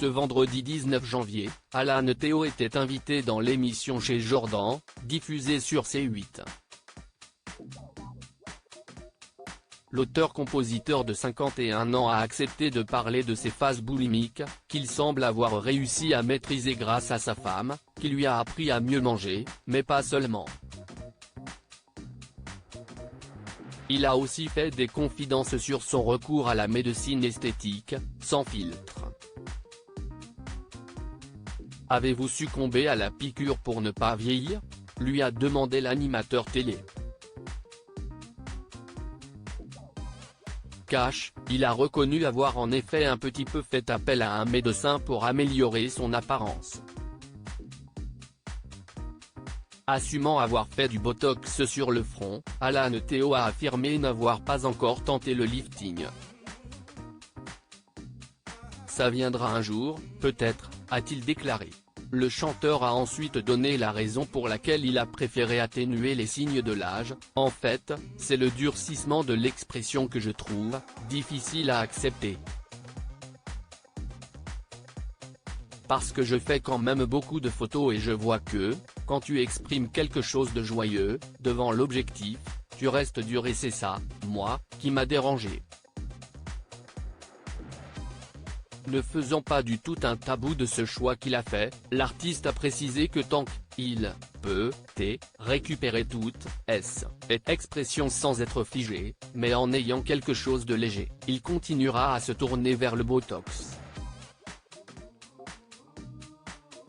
Ce vendredi 19 janvier, Alan Théo était invité dans l'émission Chez Jordan, diffusée sur C8. L'auteur-compositeur de 51 ans a accepté de parler de ses phases boulimiques, qu'il semble avoir réussi à maîtriser grâce à sa femme, qui lui a appris à mieux manger, mais pas seulement. Il a aussi fait des confidences sur son recours à la médecine esthétique, sans filtre. Avez-vous succombé à la piqûre pour ne pas vieillir ? Lui a demandé l'animateur télé. Cash, il a reconnu avoir en effet un petit peu fait appel à un médecin pour améliorer son apparence. Assumant avoir fait du botox sur le front, Alan Théo a affirmé n'avoir pas encore tenté le lifting. Ça viendra un jour, peut-être, a-t-il déclaré. Le chanteur a ensuite donné la raison pour laquelle il a préféré atténuer les signes de l'âge. En fait, c'est le durcissement de l'expression que je trouve difficile à accepter. Parce que je fais quand même beaucoup de photos et je vois que, quand tu exprimes quelque chose de joyeux, devant l'objectif, tu restes dur et c'est ça, moi, qui m'a dérangé. Ne faisons pas du tout un tabou de ce choix qu'il a fait, l'artiste a précisé que tant qu'il peut récupérer toute expression sans être figé, mais en ayant quelque chose de léger, il continuera à se tourner vers le botox.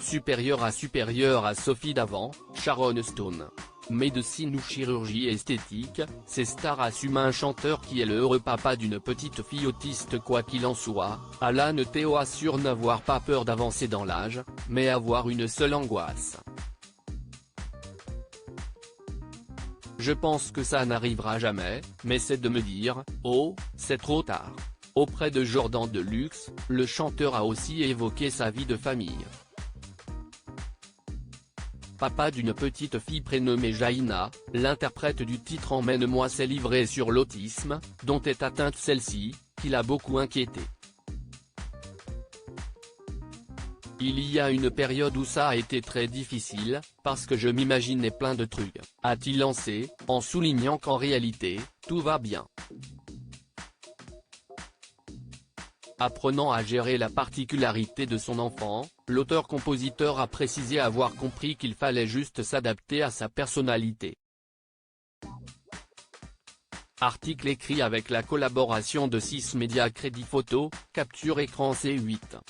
Supérieur à Sophie Davant, Sharon Stone. Médecine ou chirurgie esthétique, ces stars assument un chanteur qui est le heureux papa d'une petite fille autiste. Quoi qu'il en soit, Alan Théo assure n'avoir pas peur d'avancer dans l'âge, mais avoir une seule angoisse. Je pense que ça n'arrivera jamais, mais c'est de me dire, oh, c'est trop tard. Auprès de Jordan Deluxe, le chanteur a aussi évoqué sa vie de famille. Papa d'une petite fille prénommée Jaina, l'interprète du titre Emmène-moi s'est livré sur l'autisme, dont est atteinte celle-ci, qui l'a beaucoup inquiété. Il y a une période où ça a été très difficile, parce que je m'imaginais plein de trucs, a-t-il lancé, en soulignant qu'en réalité, tout va bien. Apprenant à gérer la particularité de son enfant, l'auteur-compositeur a précisé avoir compris qu'il fallait juste s'adapter à sa personnalité. Article écrit avec la collaboration de 6 médias Crédit Photo, Capture Écran C8.